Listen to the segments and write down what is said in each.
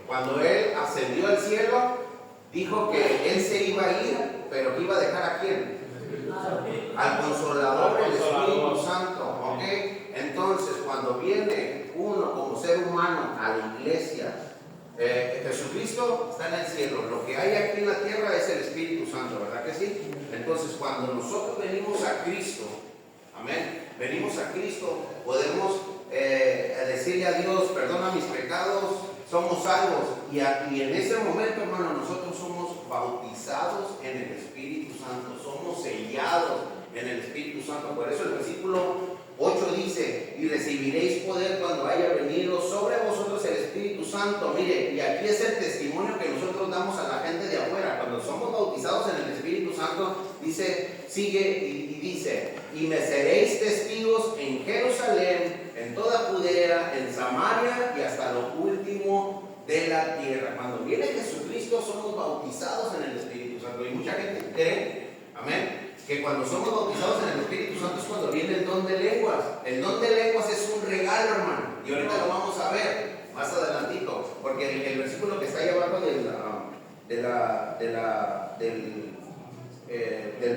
Cuando Él ascendió al cielo, dijo que Él se iba a ir, pero que iba a dejar ¿a quién? Al Consolador, el Espíritu Santo. ¿Ok? Entonces, cuando viene uno como ser humano a la iglesia, Jesucristo está en el cielo. Lo que hay aquí en la tierra es el Espíritu Santo, ¿verdad que sí? Entonces, cuando nosotros venimos a Cristo, amén, venimos a Cristo, podemos decirle a Dios, perdona mis pecados, somos salvos. Y en ese momento, hermano, nosotros somos bautizados en el Espíritu Santo, somos sellados en el Espíritu Santo. Por eso el versículo 8 dice, y recibiréis poder cuando haya venido sobre vosotros el Espíritu Santo. Mire, y aquí es el testimonio que nosotros damos a la gente de afuera. Cuando somos bautizados en el Espíritu Santo, dice, sigue y dice, y me seréis testigos en Jerusalén, en toda Judea, en Samaria y hasta lo último de la tierra. Cuando viene Jesucristo somos bautizados en el Espíritu Santo. Y mucha gente cree, amén, que cuando somos bautizados en el Espíritu Santo es cuando viene el don de lenguas. El don de lenguas es un regalo, hermano. Y ahorita lo vamos a ver más adelantito. Porque el versículo que está ahí abajo del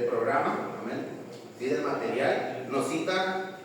programa, amén, ¿sí? Del material, nos cita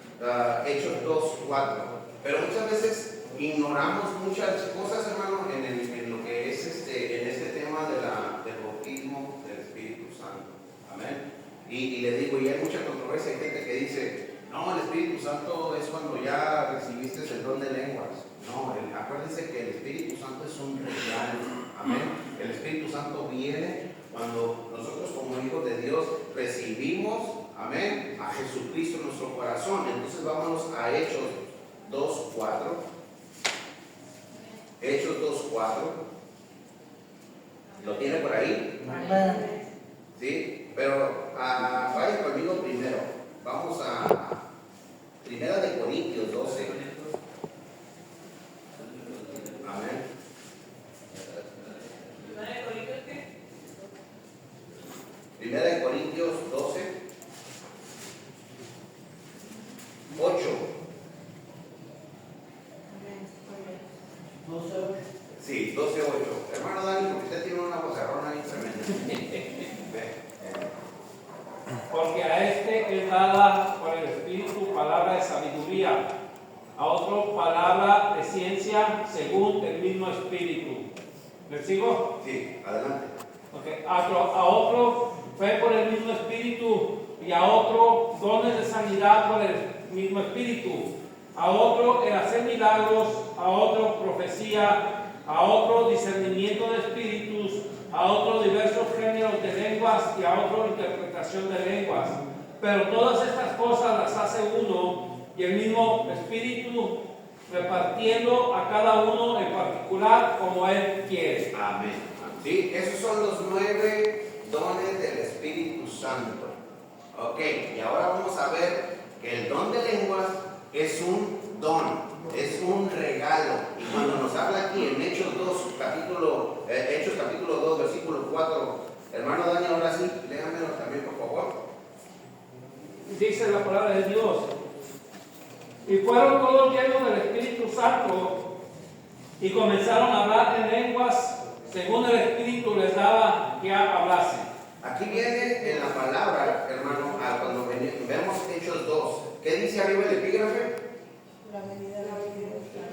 Hechos 2:4. Pero muchas veces ignoramos muchas cosas, hermano, en lo que es en este tema del bautismo del Espíritu Santo. Amén. Y le digo, y hay mucha controversia, hay gente que dice, no, el Espíritu Santo es cuando ya recibiste el don de lenguas. No, acuérdense que el Espíritu Santo es un regalo. Amén. El Espíritu Santo viene cuando nosotros como hijos de Dios recibimos, amén, a Jesucristo en nuestro corazón. Entonces vámonos a Hechos 2:4. Hechos 2:4. ¿Lo tiene por ahí? Amén. ¿Sí? Pero vaya conmigo primero. Vamos a Primera de Corintios 12. Amén. Primera de Corintios 12, 8. Sí, 12:8. Hermano Dani, porque usted tiene una vozarrona ahí tremenda. Porque a este es dada por el Espíritu palabra de sabiduría, a otro palabra de ciencia según el mismo Espíritu. ¿Le sigo? Sí, adelante. Okay. A otro fe por el mismo Espíritu, y a otro dones de sanidad por el mismo Espíritu, a otro el hacer milagros, a otro profecía, a otro discernimiento de espíritus, a otro diversos géneros de lenguas y a otro interpretación de lenguas. Pero todas estas cosas las hace uno y el mismo Espíritu, repartiendo a cada uno en particular como Él quiere. Amén. Sí, esos son los 9 dones del Espíritu Santo. Ok, y ahora vamos a ver que el don de lenguas es un don, es un regalo. Y cuando nos habla aquí en Hechos capítulo 2, versículo 4, hermano Dani, ahora sí, léamelo también, por favor. Dice la palabra de Dios: y fueron todos llenos del Espíritu Santo y comenzaron a hablar en lenguas según el Espíritu les daba que hablasen. Aquí viene en la palabra, hermano, cuando vemos Hechos 2, ¿qué dice arriba el epígrafe?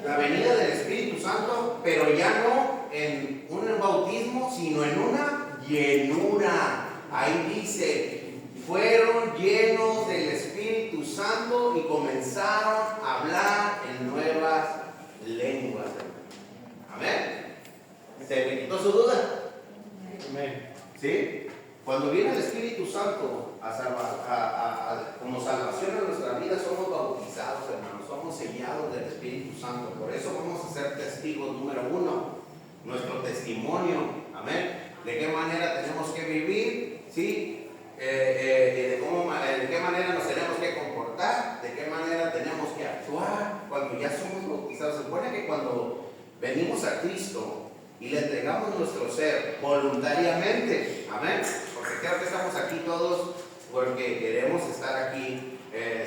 La venida del Espíritu Santo, pero ya no en un bautismo, sino en una llenura. Ahí dice, fueron llenos del Espíritu Santo y comenzaron a hablar en nuevas lenguas. Amén. ¿Se me quitó su duda? Amén. ¿Sí? Cuando viene el Espíritu Santo como salvación en nuestra vida, somos bautizados, hermanos, somos sellados del Espíritu Santo. Por eso vamos a ser testigos número 1, nuestro testimonio, amén, de qué manera tenemos que vivir, ¿sí? De qué manera nos tenemos que comportar, de qué manera tenemos que actuar cuando ya somos bautizados. Se supone que cuando venimos a Cristo y le entregamos nuestro ser voluntariamente, amén, porque creo que estamos aquí todos porque queremos estar aquí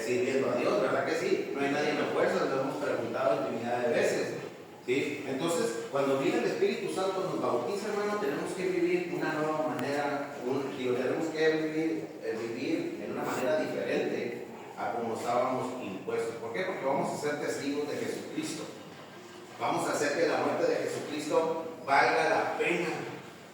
sirviendo a Dios, ¿verdad que sí? No hay nadie en la fuerza, lo hemos preguntado infinidad de veces, ¿Sí? Entonces, cuando viene el Espíritu Santo nos bautiza, hermano, tenemos que vivir de una nueva manera, tenemos que vivir en una manera diferente a como estábamos impuestos. ¿Por qué? Porque vamos a ser testigos de Jesucristo. Vamos a hacer que la muerte de Jesucristo valga la pena.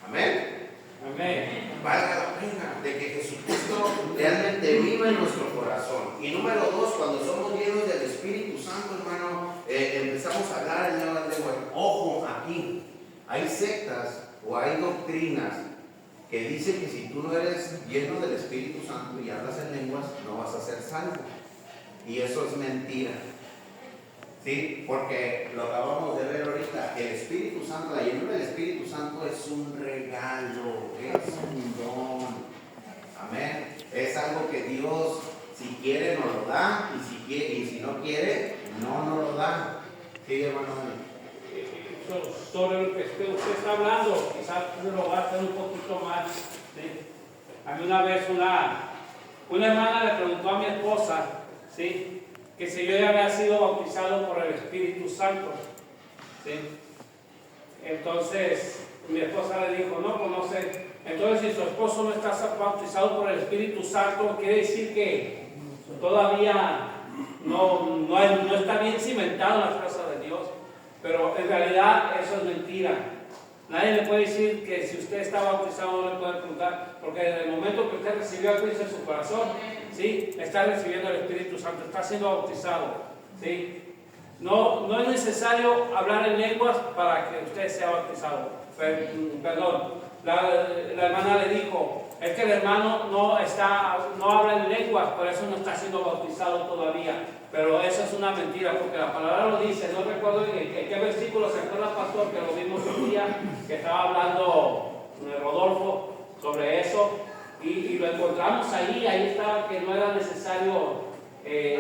Amén. Amén. Valga la pena de que Jesucristo realmente viva en nuestro corazón. Y número 2, cuando somos llenos del Espíritu Santo, hermano, empezamos a hablar en nuevas lenguas. Ojo, aquí hay sectas o hay doctrinas que dicen que si tú no eres lleno del Espíritu Santo y hablas en lenguas, no vas a ser salvo. Y eso es mentira. ¿Sí? Porque lo acabamos de ver ahorita, el Espíritu Santo, la llenura del Espíritu Santo es un regalo, es un don. Amén. Es algo que Dios, si quiere, nos lo da, y si no quiere, no nos lo da. Sí, hermano. Sobre lo que usted está hablando, quizás lo va a hacer un poquito más. ¿Sí? A mí una vez una hermana le preguntó a mi esposa, ¿sí?, que si yo ya había sido bautizado por el Espíritu Santo. ¿Sí? Entonces mi esposa le dijo, no, pues no sé. Entonces, si su esposo no está bautizado por el Espíritu Santo, quiere decir que todavía no está bien cimentado en las cosas de Dios. Pero en realidad eso es mentira. Nadie le puede decir que si usted está bautizado no le puede preguntar, porque en el momento que usted recibió a Cristo en su corazón, ¿sí?, está recibiendo el Espíritu Santo, está siendo bautizado. ¿Sí? No es necesario hablar en lenguas para que usted sea bautizado. Perdón, la hermana le dijo, es que el hermano no habla en lenguas, por eso no está siendo bautizado todavía. Pero eso es una mentira, porque la palabra lo dice. No recuerdo en qué versículo se acuerda, pastor, que lo vimos un día, que estaba hablando Rodolfo sobre eso, y lo encontramos ahí estaba que no era necesario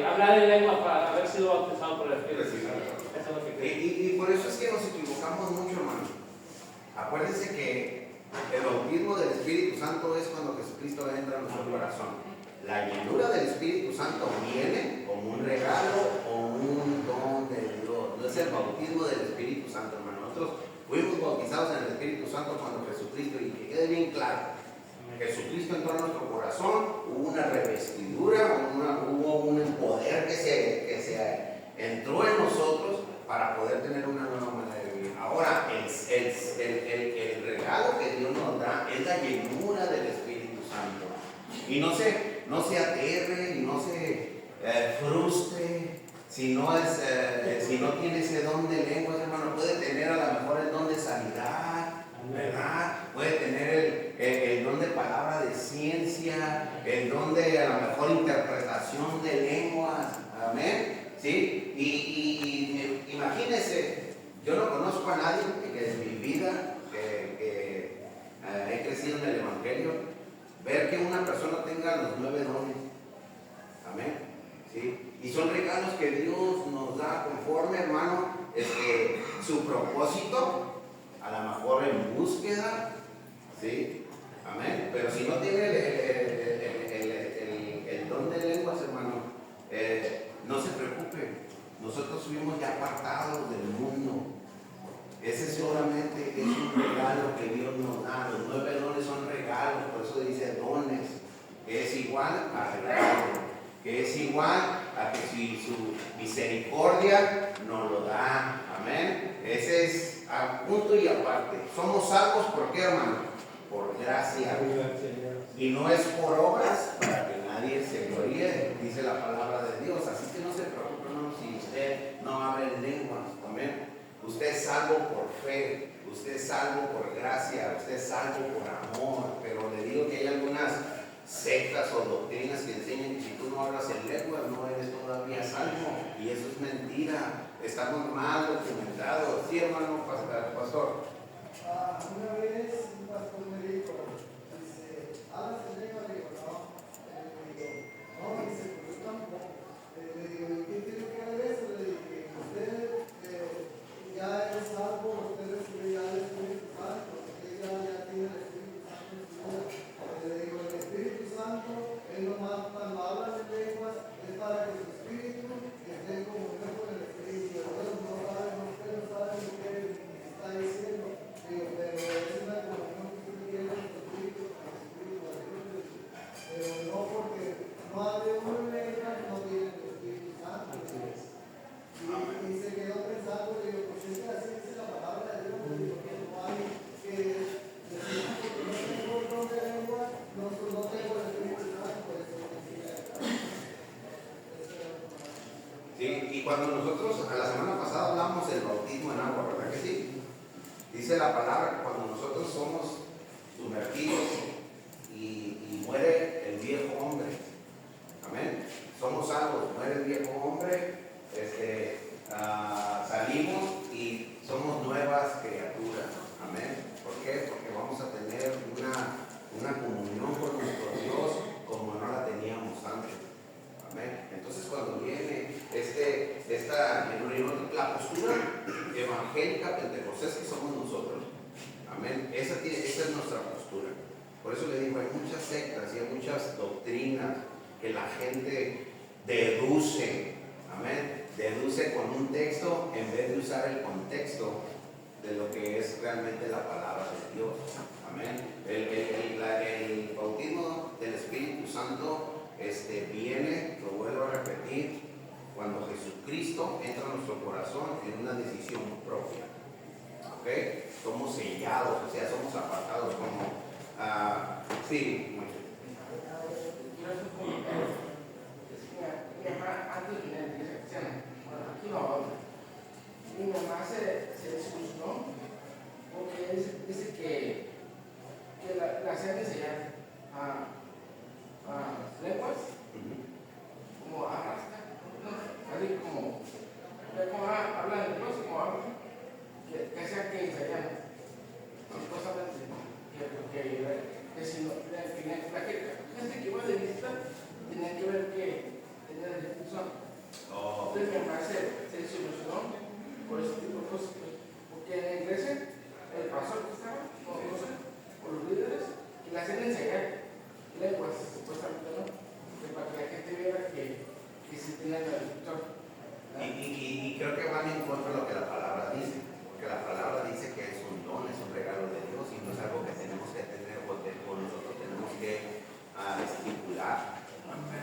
hablar en lengua para haber sido bautizado por el Espíritu Santo. Eso es lo que creo. Y por eso es que nos equivocamos mucho, hermano. Acuérdense que el bautismo del Espíritu Santo es cuando Jesucristo entra en nuestro corazón. La llenura del Espíritu Santo viene como un regalo o un don de Dios. No es el bautismo del Espíritu Santo, hermano. Nosotros fuimos bautizados en el Espíritu Santo cuando Jesucristo, y que quede bien claro, Jesucristo entró en nuestro corazón, hubo una revestidura, hubo un poder que se entró en nosotros para poder tener una nueva manera de vivir. Ahora, el regalo que Dios nos da es la llenura del Espíritu Santo. Y no se aterre y no se frustre si no tiene ese don de lenguas, hermano. Puede tener a lo mejor el don de sanidad, ¿verdad? Puede tener el don de palabra de ciencia, el don de a lo mejor interpretación de lenguas. Amén. ¿Sí? Y imagínense, yo no conozco a nadie que en mi vida que he crecido en el Evangelio, ver que una persona tenga los 9 dones. Amén. ¿Sí? Y son regalos que Dios nos da conforme, hermano, su propósito, a lo mejor en búsqueda. ¿Sí? Amén. Pero si no tiene el don de lenguas, hermano, no se preocupe. Nosotros fuimos ya apartados del mundo. Ese solamente es un regalo que Dios nos da. Los 9 dones son regalos, por eso dice dones, que es igual a regalo, que es igual a que si su misericordia nos lo da. Amén. Ese es a punto y aparte. Somos salvos, ¿por qué, hermano? Por gracia. Y no es por obras para que nadie se gloríe, dice la palabra de Dios. Así que no se preocupe, hermano, si usted no habla en lenguas. Amén. Usted es salvo por fe, usted es salvo por gracia, usted es salvo por amor. Pero le digo que hay algunas sectas o doctrinas que enseñan que si tú no hablas en lenguas no eres todavía salvo. Y eso es mentira. Estamos mal documentados. Sí, hermano pastor. Una vez un pastor me dijo, dice, ¿hablas en lengua? Le digo, no. Le digo, no, dice, pues yo tampoco. Le digo, ¿y qué tiene que ver eso? Le dije, usted ya es salvo, usted recibe ya el Espíritu Santo, usted ya tiene el Espíritu Santo en su vida. Le digo, el Espíritu Santo, él nomás cuando habla en lenguas es para que su espíritu esté en comunión con el Espíritu de Dios. No saben, ustedes no saben Dice la palabra que cuando nosotros somos sumergidos y muere el viejo hombre, amén, somos salvos, muere el viejo hombre, salimos y somos nuevas criaturas, amén. ¿Por qué? Porque vamos a tener una comunión con nuestro Dios como no la teníamos antes, amén. Entonces cuando viene la postura evangélica pentecostés que somos nosotros, amén, esa es nuestra postura. Por eso le digo, hay muchas sectas y hay muchas doctrinas que la gente deduce, amén, deduce con un texto en vez de usar el contexto de lo que es realmente la palabra de Dios, amén. El bautismo del Espíritu Santo viene, lo vuelvo a repetir, cuando Jesucristo entra a nuestro corazón en una decisión propia, ¿ok? Somos sellados, o sea, somos apartados como, sí, mi mamá antes de la iglesia cristiana, bueno, aquí no ahora, mi mamá se desilusionó porque dice que la hacían enseñar a lenguas como arrastra, así como hablan lenguas como hablan, que sea que enseñan supuestamente que si no, la gente que iba de visita tenía que ver que tenía el Espíritu Santo. Entonces mi mamá se desilusionó por ese tipo de cosas, porque en la iglesia el pastor que estaba, o los líderes, que le hacían enseñar lenguas, supuestamente, ¿no? Para que la gente viera que sí tenían el Espíritu Santo. Y creo que van en contra de lo que la palabra dice, porque la palabra dice que es un don, es un regalo de Dios y no es algo que tenemos que tener porque nosotros tenemos que estipular,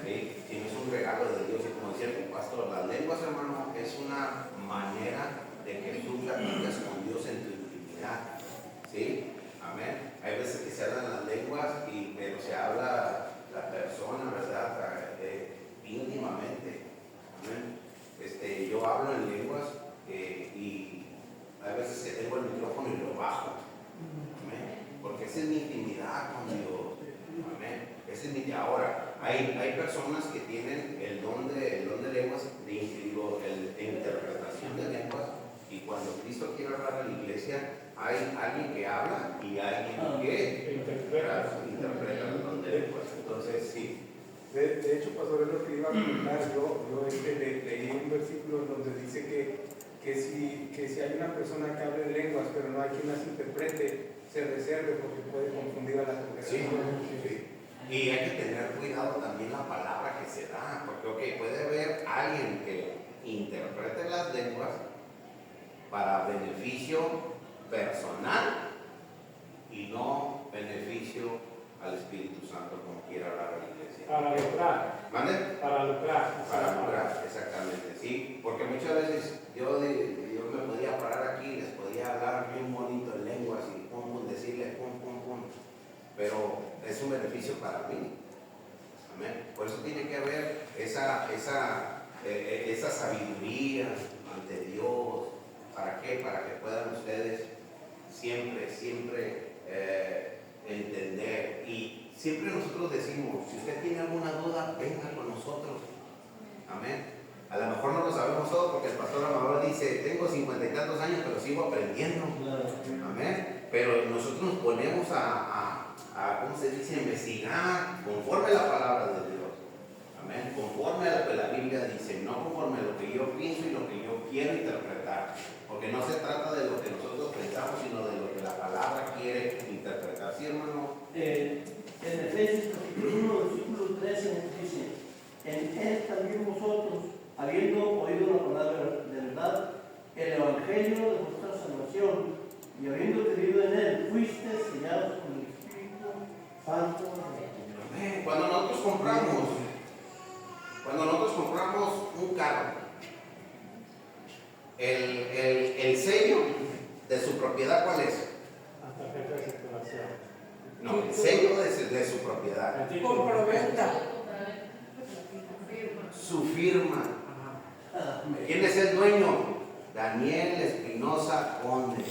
¿sí? Sino es un regalo de Dios. Y como decía el pastor, las lenguas, hermano, es una manera de que tú platicas con Dios en tu intimidad, ¿sí? Amén. Hay veces que se hablan las lenguas, pero se habla la persona, ¿verdad? Íntimamente, amén. Yo hablo en lenguas y hay veces que tengo el micrófono y lo bajo, amén, porque esa es mi intimidad con Dios, amén. Ahora, hay personas que tienen el don de lenguas, de interpretación de lenguas, y cuando Cristo quiere hablar a la iglesia, hay alguien que habla y alguien que interpreta el don de lenguas. Entonces, sí. De hecho, pastor, es lo que iba a comentar. Yo leí un versículo donde dice que si hay una persona que hable lenguas, pero no hay quien las interprete, se reserve porque puede confundir a la congregación. Sí. Y hay que tener cuidado también la palabra que se da, porque puede haber alguien que interprete las lenguas para beneficio personal y no beneficio al Espíritu Santo, como quiera hablar a la iglesia. Para lucrar. ¿Mande? Para lucrar. Para lucrar, exactamente, sí. Porque muchas veces yo me podía parar aquí y les podía hablar bien bonito en lenguas y decirles pum. Pero es un beneficio para mí. Amén. Por eso tiene que haber esa sabiduría ante Dios. ¿Para qué? Para que puedan ustedes siempre entender. Y siempre nosotros decimos, si usted tiene alguna duda, venga con nosotros. Amén. A lo mejor no lo sabemos todo porque el pastor Amador dice, tengo 50 y tantos años, pero sigo aprendiendo. Amén. Pero nosotros nos ponemos ¿cómo se dice? Investigar conforme a la palabra de Dios. Amén. Conforme a lo que la Biblia dice, no conforme a lo que yo pienso y lo que yo quiero interpretar. Porque no se trata de lo que nosotros pensamos, sino de lo que la palabra quiere interpretar. ¿Sí, hermano? En Efesios capítulo 1, versículo 13 nos dice, en él también vosotros, habiendo oído la palabra de verdad, el evangelio de vuestra salvación, y habiendo creído en él, fuisteis sellados con el Espíritu Santo de Dios. Amén. Cuando nosotros compramos un carro, el sello de su propiedad, ¿cuál es? La tarjeta de circulación. No, el sello de su propiedad. Compraventa. Su firma. ¿Quién es el dueño? Daniel Espinosa Conde.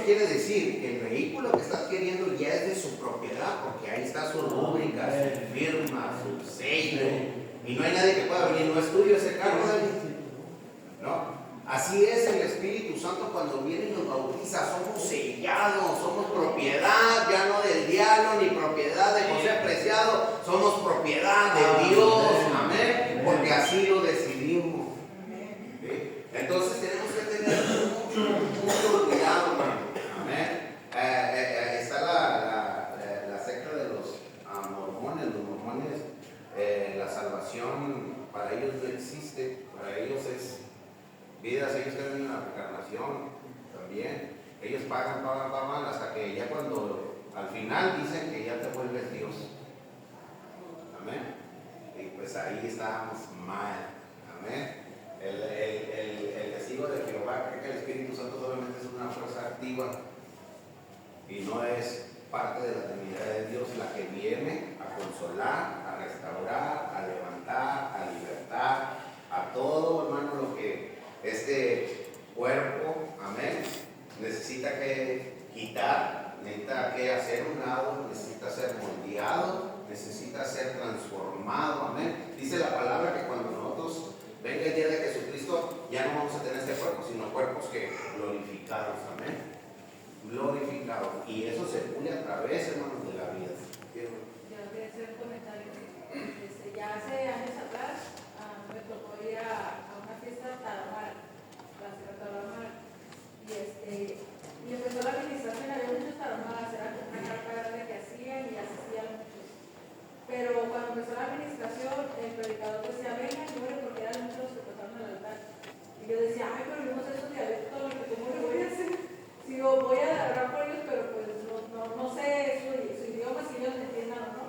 quiere decir que el vehículo que está adquiriendo ya es de su propiedad, porque ahí está su rúbrica, su firma, su sello, y no hay nadie que pueda venir, no es tuyo ese carro, David. ¿No? Así es el Espíritu Santo cuando viene y nos bautiza, somos sellados, somos propiedad ya no del diablo ni propiedad de José Preciado, somos propiedad de Dios, amén, porque así lo decidimos. ¿Sí? Entonces tenemos que tener mucho cuidado, hermano, amén. Está la secta de los mormones, la salvación para ellos no existe, para ellos es vidas, ellos tienen una reencarnación también. Ellos pagan hasta que ya cuando al final dicen que ya te vuelves Dios. Amén. Y pues ahí estamos mal. Amén. El testigo de Jehová cree que el Espíritu Santo solamente es una fuerza activa y no es parte de la Trinidad de Dios la que viene a consolar, a restaurar, a levantar, a libertar, a todo, hermano, lo que este cuerpo, amén, necesita que quitar, necesita que hacer un lado, necesita ser moldeado, necesita ser transformado, amén. Dice la palabra que cuando nosotros venga el día de Jesucristo, ya no vamos a tener este cuerpo, sino cuerpos que glorificados, amén. Glorificados. Y eso se pule a través, hermanos, de la vida. Yo quería hacer un comentario. Ya hace años atrás me tocó ir a una fiesta tarahumara, la ciudad tarahumara, y empezó la administración, había muchos tarahumaras, era como una carta grande que hacían y asistían muchos. Pero cuando empezó la administración, el predicador decía, vengan, porque eran muchos los que tocaron el altar. Y yo decía, ay, pero yo no sé esos dialectos, ¿cómo le voy a hacer? Digo, voy a hablar por ellos, pero pues no sé su idioma, si ellos me entiendan o no.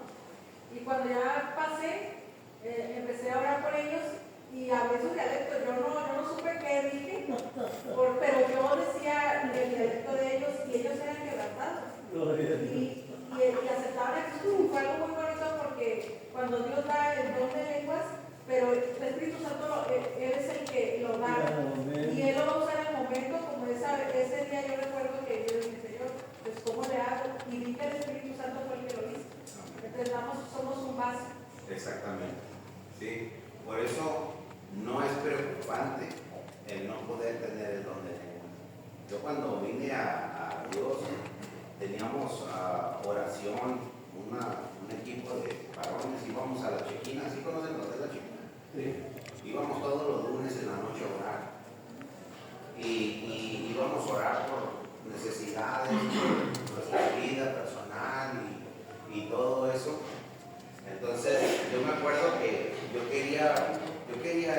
Y cuando ya pasé, empecé a orar por ellos y hablé su dialecto. Yo no supe qué dije, pero yo decía el dialecto de ellos y ellos eran quebrantados. Y aceptaban a Jesús. Fue algo muy bonito porque cuando Dios da el don de lenguas, pero el Espíritu Santo, Él es el que lo da. Y Él lo va a usar en el momento, como ese día yo recuerdo que yo dije, Señor, pues ¿cómo le hago? Y vi que el Espíritu Santo fue el que lo hizo. Entonces somos un vaso. Exactamente. Sí. Por eso no es preocupante el no poder tener el don de lenguas. Yo cuando vine a Dios, teníamos oración, un equipo de varones, íbamos a la Chequina, ¿sí conocen los de la Chequina? Sí. Íbamos todos los lunes en la noche a orar. Y íbamos a orar por necesidades, por nuestra vida personal y todo eso. Entonces, yo me acuerdo que yo quería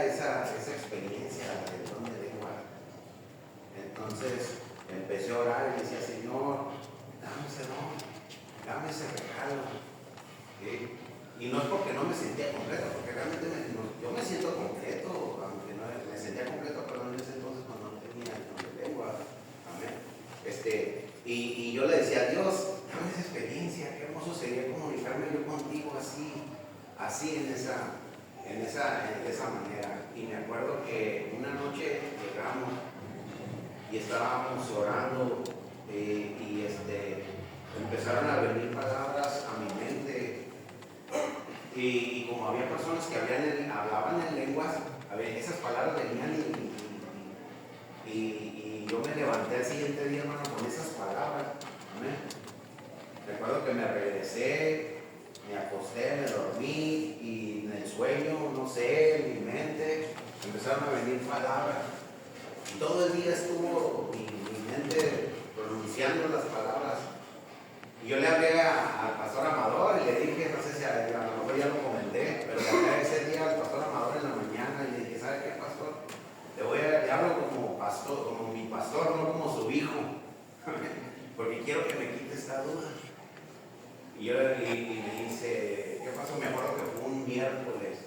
esa experiencia del don de lengua. Entonces, empecé a orar y decía, Señor, dame ese don, dame ese regalo. ¿Sí? Y no es porque no me sentía completo, porque realmente yo me siento completo, aunque no me sentía completo, pero en ese entonces cuando no tenía el don de lengua. Amén. Y yo le decía a Dios, dame esa experiencia, qué hermoso sería comunicarme yo contigo así en esa manera. Y me acuerdo que una noche llegamos y estábamos orando y empezaron a venir palabras a mi mente y como había personas que hablaban en lenguas, esas palabras venían y yo me levanté al siguiente día, hermano, con esas palabras. Amén. Recuerdo que me regresé, me acosté, me dormí y en el sueño, no sé, en mi mente empezaron a venir palabras. Y todo el día estuvo mi mente pronunciando las palabras. Y yo le hablé al pastor Amador y le dije, no sé si a lo mejor ya lo comenté, pero le hablé ese día al pastor Amador en la mañana y le dije, ¿sabe qué, pastor? Le hablo como pastor, como mi pastor, no como su hijo, porque quiero que me quite esta duda. Y me dice, ¿qué pasó? Me acuerdo que fue un miércoles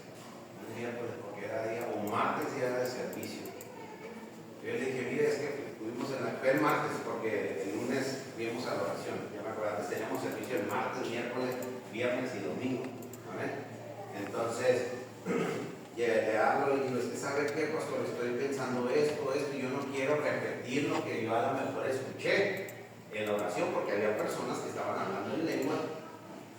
porque era día, o martes, día de servicio. Yo le dije, mire, es que estuvimos fue el martes porque el lunes fuimos a la oración, ya me acuerdo, antes teníamos servicio el martes, miércoles, viernes y domingo. ¿Amén? Entonces, le hablo y digo, es que ¿sabe qué, pastor? Estoy pensando esto, y yo no quiero repetir lo que yo a lo mejor escuché. en la oración, porque había personas que estaban hablando en lengua.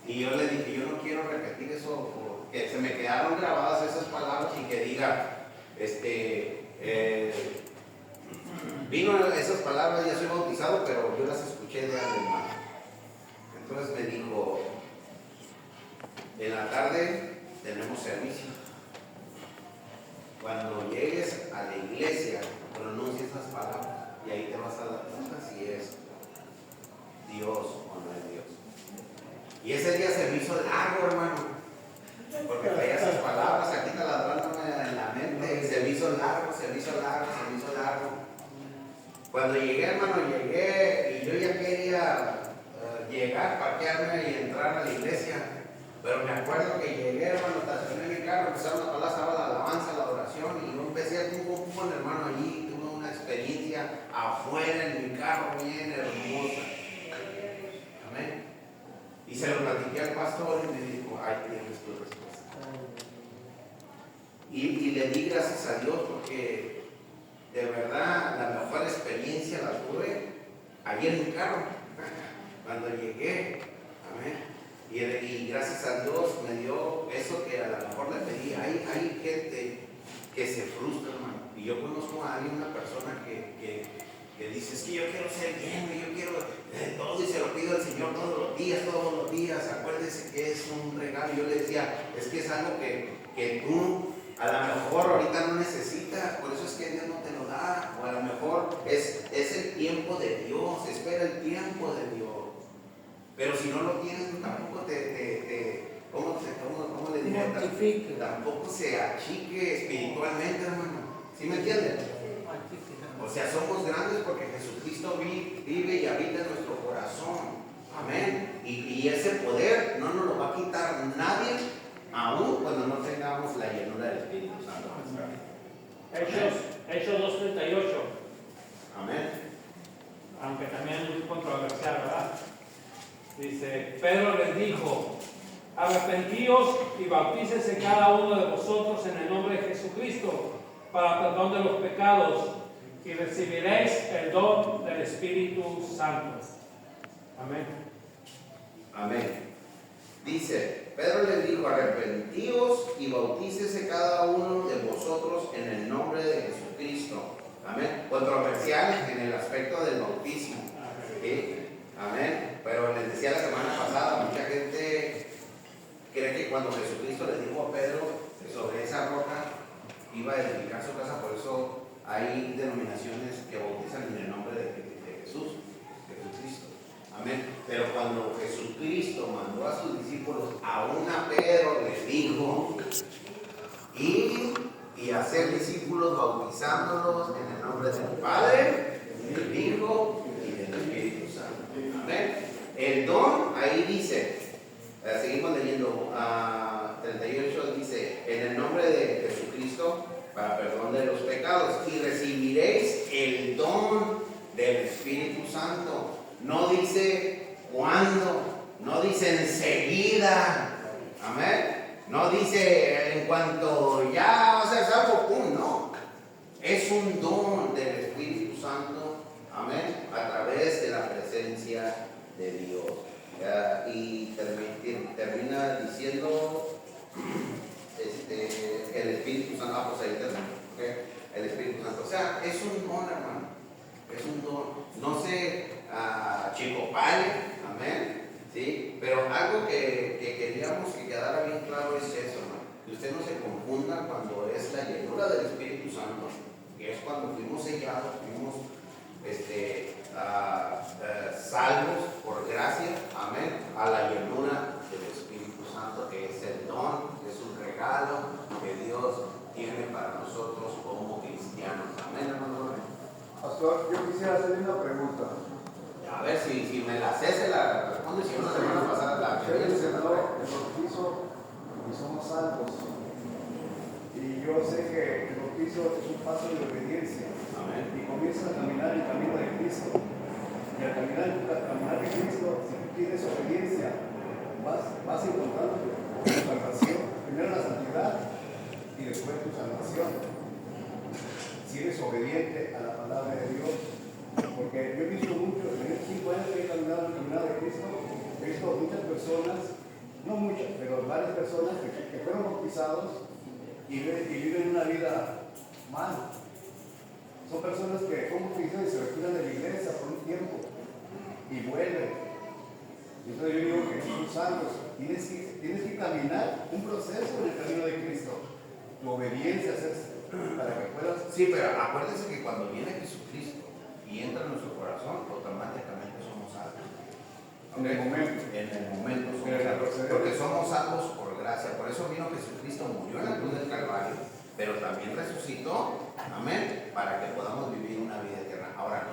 Y yo le dije, yo no quiero repetir eso, porque se me quedaron grabadas esas palabras y que diga, vino esas palabras, ya soy bautizado, pero yo las escuché de alguien más. Entonces me dijo, en la tarde tenemos servicio. Cuando llegues a la iglesia, pronuncia esas palabras y ahí te vas a dar cuenta si es Dios o no es Dios. Y ese día se me hizo largo, hermano, porque traía esas palabras aquí taladrándome en la mente y se me hizo largo. Cuando llegué, hermano, y yo ya quería llegar, parquearme y entrar a la iglesia, pero me acuerdo que llegué, hermano, estacioné mi carro, empezaron a hablar, estaba la alabanza, la oración, y yo empecé a con hermano allí, tuve una experiencia afuera en mi carro bien hermosa. Amén. Y se lo platiqué al pastor y me dijo, ay, tienes tu respuesta. Y le di gracias a Dios porque de verdad la mejor experiencia la tuve allí en mi carro, cuando llegué. Amén. Y gracias a Dios me dio eso que a lo mejor le pedí. Hay gente que se frustra, hermano. Y yo conozco a alguien, una persona que dice, es que yo quiero ser bien, yo quiero todo y se lo pido al Señor todos los días. Acuérdese que es un regalo. Yo le decía, es que es algo que tú a lo mejor ahorita no necesitas, por eso es que Dios no te lo da. O a lo mejor es el tiempo de Dios, espera el tiempo de Dios. Pero si no lo tienes, tampoco ¿cómo le diría? Tampoco se achique espiritualmente, hermano. ¿Sí me entienden? O sea, somos grandes porque Jesucristo vive y habita en nuestro corazón. Amén. Y ese poder no nos lo va a quitar nadie, aún cuando no tengamos la llenura del Espíritu Santo. Hechos 2:38. Amén. Aunque también es muy controversial, ¿verdad? Dice, Pedro les dijo, arrepentíos y bautícese cada uno de vosotros en el nombre de Jesucristo para perdón de los pecados y recibiréis el don del Espíritu Santo. Amén. Amén. Dice, Pedro les dijo, arrepentíos y bautícese cada uno de vosotros en el nombre de Jesucristo. Amén. Controversial en el aspecto del bautismo. ¿Sí? Amén. Pero les decía la semana pasada, mucha gente cree que cuando Jesucristo le dijo a Pedro que sobre esa roca iba a edificar su casa, por eso hay denominaciones que bautizan en el nombre de Jesús, Jesucristo. Amén. Pero cuando Jesucristo mandó a sus discípulos, aún a Pedro le dijo, y hacer discípulos bautizándolos en el nombre del Padre, del Hijo y del Espíritu Santo. Amén. El don, ahí dice, seguimos leyendo, 38 dice, en el nombre de Jesucristo, para perdón de los pecados, y recibiréis el don del Espíritu Santo. No dice cuándo, no dice enseguida, amén. No dice en cuanto ya, o sea, es algo, no. Es un don del Espíritu Santo, amén, a través de la presencia de Dios. Y termina diciendo el Espíritu Santo, pues ahí termina, ¿okay? El Espíritu Santo, o sea, es un don, hermano, es un don, no se chicopale, amén, ¿sí? Pero algo que queríamos que quedara bien claro es eso, hermano, que usted no se confunda cuando es la llenura del Espíritu Santo, que es cuando fuimos sellados, fuimos salvos por gracia, amén, a la llenura del Espíritu Santo, que es el don, que es un regalo que Dios tiene para nosotros como cristianos. Amén, hermano. Pastor, yo quisiera hacerle una pregunta. A ver si me la sé, se la responde, si no, la semana pasada la Usted presentó el bautizo y somos salvos. Y yo sé que el bautizo es un paso de obediencia. Amén. Y comienzas a caminar el camino de Cristo. Y al caminar de Cristo, si tú tienes obediencia, vas encontrando tu salvación. Primero la santidad y después tu salvación. Si eres obediente a la palabra de Dios. Porque yo he visto muchos en estos 5 años comunidad de Cristo, he visto muchas personas, no muchas, pero varias personas que fueron bautizados y viven una vida mal. Son personas que son bautizadas y se retiran de la iglesia por un tiempo y vuelven. Entonces yo digo que son santos. Tienes que caminar un proceso en el camino de Cristo. Tu obediencia para que puedas. Sí, pero acuérdense que cuando viene Jesucristo y entra en nuestro corazón, automáticamente somos salvos. En el momento. En el momento somos Pero salvos. proceder. Porque somos salvos por gracia. Por eso vino Jesucristo, murió en la cruz del Calvario, pero también resucitó, amén, para que podamos vivir una vida eterna. Ahora, de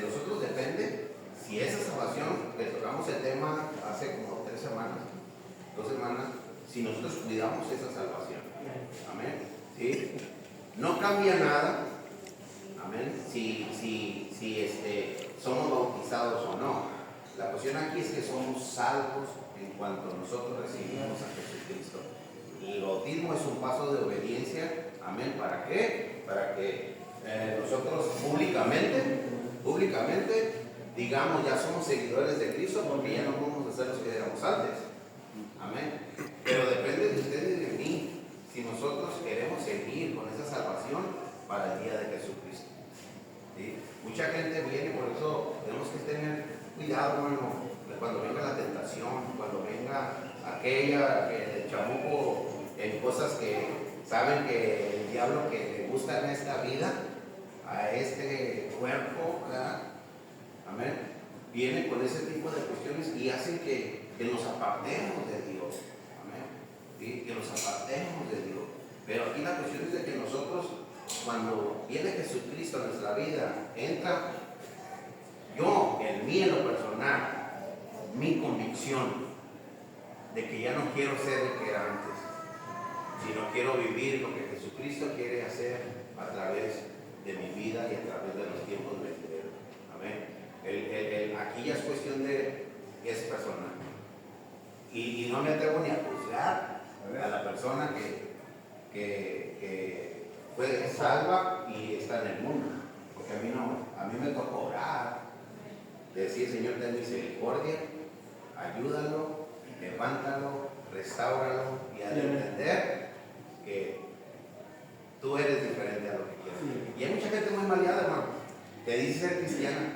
nosotros depende si esa salvación, le tocamos el tema hace como 2 semanas, si nosotros cuidamos esa salvación. Amén. ¿Sí? No cambia nada. Amén. Si somos bautizados o no. La cuestión aquí es que somos salvos en cuanto nosotros recibimos a Jesucristo. Y el bautismo es un paso de obediencia. Amén. ¿Para qué? Para que nosotros públicamente digamos, ya somos seguidores de Cristo, porque ya no vamos a ser los que éramos antes. Amén. Pero depende de ustedes y de mí si nosotros queremos seguir con esa salvación para el día de Jesucristo. ¿Sí? Mucha gente viene, por eso tenemos que tener cuidado, hermano, cuando venga la tentación, cuando venga aquella que el chamuco en cosas que saben que el diablo que le gusta en esta vida, a este cuerpo, ¿verdad? Amén. Viene con ese tipo de cuestiones y hacen que nos apartemos de Dios. Amén. ¿Sí? Que nos apartemos de Dios. Pero aquí la cuestión es de que nosotros, cuando viene Jesucristo a nuestra vida, entra, yo, en lo personal, mi convicción de que ya no quiero ser el que era antes, sino quiero vivir lo que Jesucristo quiere hacer a través de mi vida y a través de los tiempos venideros. Amén. Aquí ya es cuestión de que es personal. Y no me atrevo ni a juzgar a la persona que fue salva y está en el mundo. Porque a mí me tocó orar, decir, Señor, ten misericordia, ayúdalo, levántalo, restáuralo y a entender que tú eres diferente a lo que quieres. Y hay mucha gente muy maleada, hermano, que dice ser cristiana.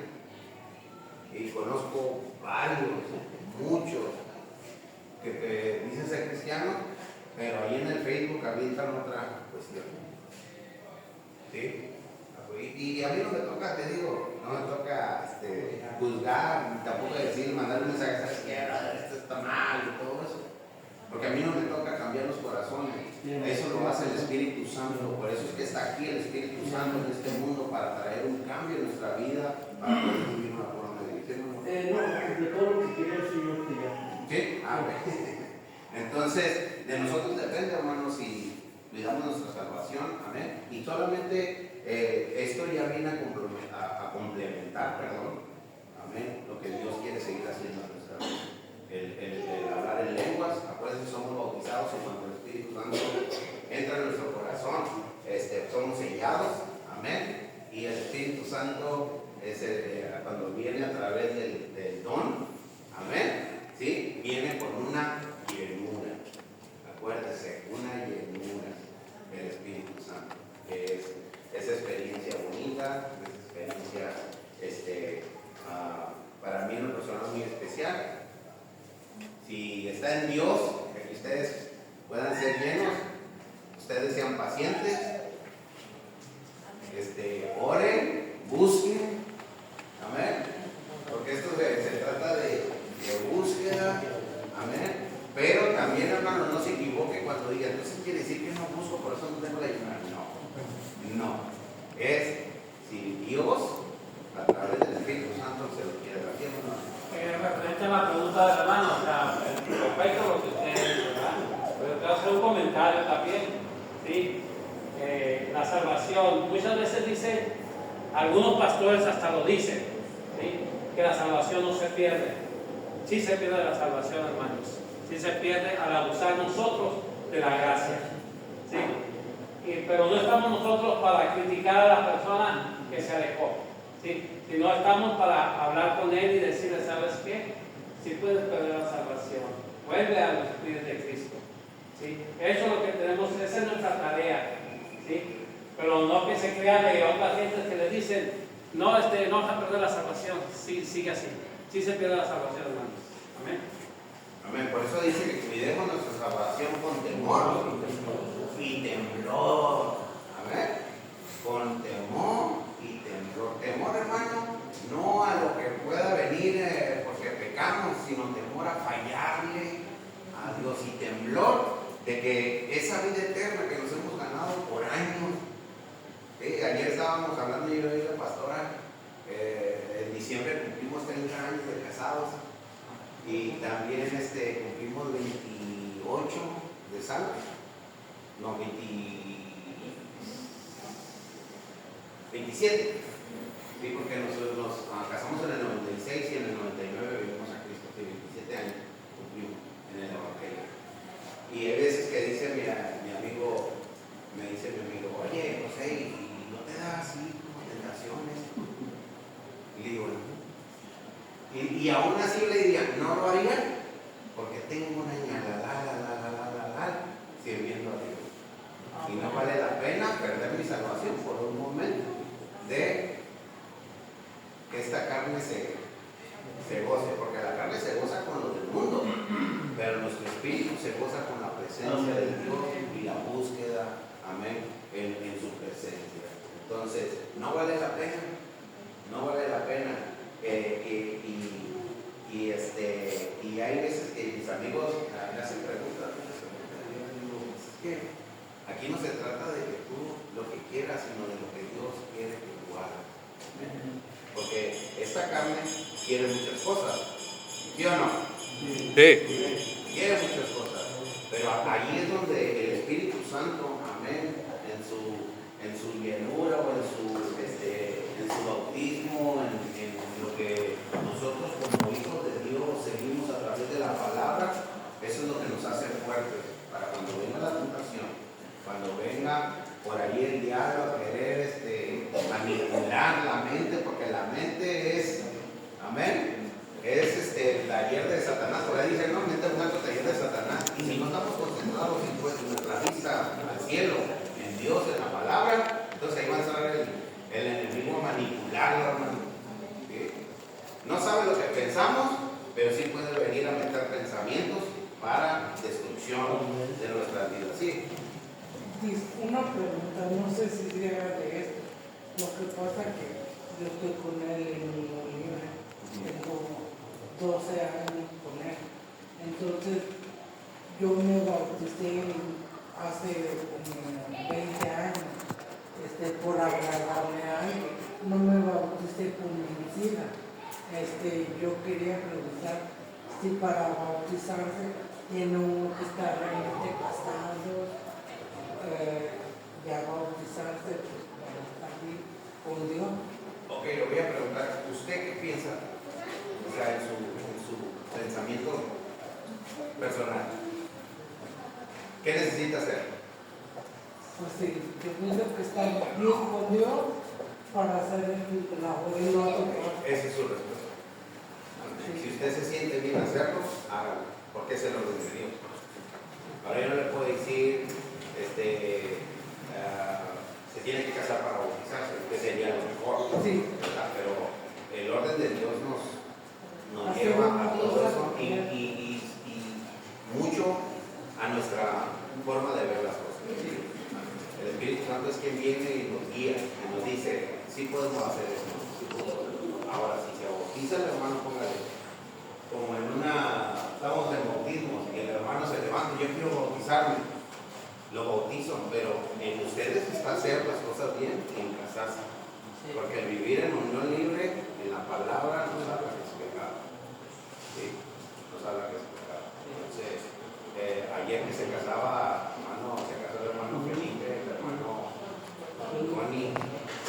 Y conozco varios, muchos, que dicen ser cristianos, pero ahí en el Facebook avientan otra cuestión. ¿Sí? Y a mí no me toca, te digo, no me toca juzgar, ni tampoco decir, mandar un mensaje a la izquierda, esto está mal y todo eso. Porque a mí no me toca cambiar los corazones. Eso lo hace el Espíritu Santo. Por eso es que está aquí el Espíritu Santo en este mundo, para traer un cambio en nuestra vida, para poder vivir una forma de vida. No, de todo lo que quería el Señor que ya. ¿Sí? Entonces, de nosotros depende, hermanos, si cuidamos nuestra salvación. Amén. Y solamente esto ya viene a complementar, amén, lo que Dios quiere seguir haciendo en nuestra vida. El hablar en lenguas, acuérdense, somos bautizados y cuando el Espíritu Santo entra en nuestro corazón, somos sellados, amén, y el Espíritu Santo cuando viene a través del don, amén, ¿sí? Viene con una llenura, acuérdense, una llenura del Espíritu Santo, que es esa experiencia bonita, esa experiencia, para mí en lo personal muy especial. Si está en Dios, que ustedes puedan ser llenos, ustedes sean pacientes, oren, busquen, amén, porque esto se trata de búsqueda, amén, pero también, hermano, no se equivoque cuando diga, entonces quiere decir que no busco, por eso no tengo la ayuda. No, es si Dios a través del Espíritu Santo se lo quiere dar. Referente a la pregunta del hermano, o sea, respecto a lo que usted dice, ¿verdad? Pero quiero hacer un comentario también, ¿sí? La salvación, muchas veces dicen, algunos pastores hasta lo dicen, ¿sí? Que la salvación no se pierde. Sí se pierde la salvación, hermanos. Sí se pierde al abusar nosotros de la gracia, ¿sí? Pero no estamos nosotros para criticar a la persona que se alejó, ¿sí? sino estamos para hablar con Él y decirle, ¿sabes qué? Si puedes perder la salvación, vuelve a los pies de Cristo. ¿Sí? Eso es lo que tenemos, esa es nuestra tarea. ¿Sí? Pero no que se crea de otras gentes que le dicen, no, no vas a perder la salvación. Sí, sigue así. Sí se pierde la salvación, hermanos. Amén. Amén. Por eso dice que cuidemos nuestra salvación con temor y temblor. Amén. Con temor y temblor. Temor, hermano, no a lo que pueda venir porque pecamos, sino temor a fallarle a Dios y temblor de que esa vida eterna que nos hemos ganado por años. Ayer estábamos hablando yo y la pastora, en diciembre cumplimos 30 años de casados y también cumplimos 28 de salvos. No, 27. Sí, porque nosotros nos casamos en el 96 y en el 99 vivimos a Cristo, sí, 27 años cumplimos en el Evangelio. Y hay veces que dice, mira, me dice mi amigo, oye, José, ¿y no te da así como tentaciones? Y le digo, no. Y aún así le diría, no lo haría, porque tengo una sirviendo a Dios. Y no vale la pena perder mi salvación por un momento de que esta carne se goce, porque la carne se goza con lo del mundo, pero nuestro espíritu se goza con la presencia de Dios y la búsqueda, amén, en su presencia. Entonces, no vale la pena, y hay veces que mis amigos me hacen preguntas, es que aquí no se trata de que tú lo que quieras, sino de lo que Dios quiere que tú hagas. Porque esta carne quiere muchas cosas, ¿sí o no? Sí. Quiere muchas cosas, pero ahí es donde el Espíritu Santo, amén, en su llenura o en su bautismo, en lo que nosotros como hijos de Dios seguimos a través de la palabra, eso es lo que nos hace fuertes para cuando venga la tentación, cuando venga por ahí el diablo a querer manipular la mente, porque la mente es, amén, es el taller de Satanás. Por ahí dicen, no, mente es un alto taller de Satanás. Y si no estamos concentrados en nuestra vista al cielo, en Dios, en la palabra, entonces ahí va a entrar el enemigo a manipularlo, hermano. ¿Sí? No sabe lo que pensamos, pero sí puede venir a meter pensamientos para destrucción de nuestras vidas. ¿Sí? Una pregunta, no sé si llega de esto. Lo que pasa que yo estoy con él en unión libre, tengo 12 años con él. Entonces, yo me bauticé hace como 20 años, por agradarle a él. No me bauticé por mentira. Yo quería preguntar si para bautizarse tiene uno que estar realmente casado. Ya bautizarse para estar bien con Dios. Ok, le voy a preguntar, ¿usted qué piensa? O sea, en su pensamiento personal. ¿Qué necesita hacer? Pues sí, yo pienso que estar bien con Dios para hacer la labor. Esa es su respuesta. Si usted se siente bien hacerlo, hágalo, porque es el orden de Dios. Ahora yo no le puedo decir, se tiene que casar para bautizarse, que sería lo mejor, sí, ¿verdad? Pero el orden de Dios nos lleva a todo eso y mucho a nuestra forma de ver las cosas. El Espíritu Santo es quien viene y nos guía y nos dice, sí podemos hacer esto, sí podemos. Ahora, si se bautiza el hermano, póngale, como estamos en bautismo y el hermano se levanta, yo quiero bautizarme, lo bautizo, pero en ustedes está hacer las cosas bien y en casarse. Porque el vivir en unión libre, en la palabra, nos habla que es pecado. ¿Sí? Nos habla que es pecado. Entonces, ayer que se casó el hermano Felipe, el hermano Tony,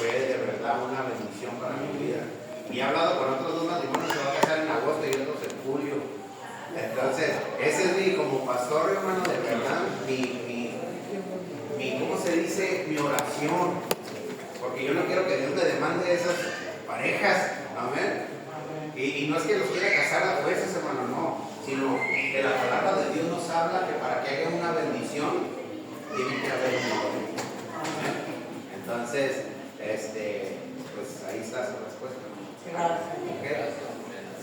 fue de verdad una bendición para mi vida. Y he hablado con otros dos matrimonios que se van a casar en agosto y otros en julio. Entonces, ese es como pastor, hermano, de verdad, ¿cómo se dice? Mi oración. Porque yo no quiero que Dios me demande esas parejas, amén. Y no es que los quiera casar a fuerzas, hermano, no, sino que la palabra de Dios nos habla que para que haya una bendición tiene que haber un orden. Amén. Entonces, pues ahí está su respuesta. Gracias.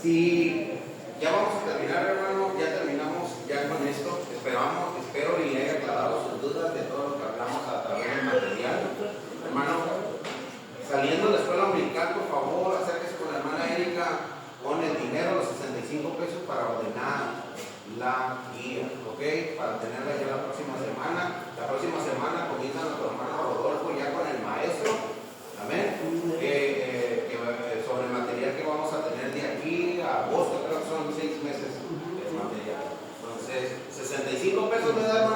Si ya vamos a terminar, hermano, ya terminamos ya con esto. Espero y haya aclarado sus dudas de todo lo que hablamos a través del material. Hermano, saliendo de la escuela dominical, por favor, acérquese con la hermana Erika, con el dinero, los 65 pesos para ordenar la guía, ¿ok? Para tenerla ya la próxima semana. La próxima semana comienza nuestro hermano Rodolfo ya con el maestro, amén. Sobre el material que vamos a tener de aquí a agosto, creo que son 6 meses de material. Entonces, 65 pesos me da,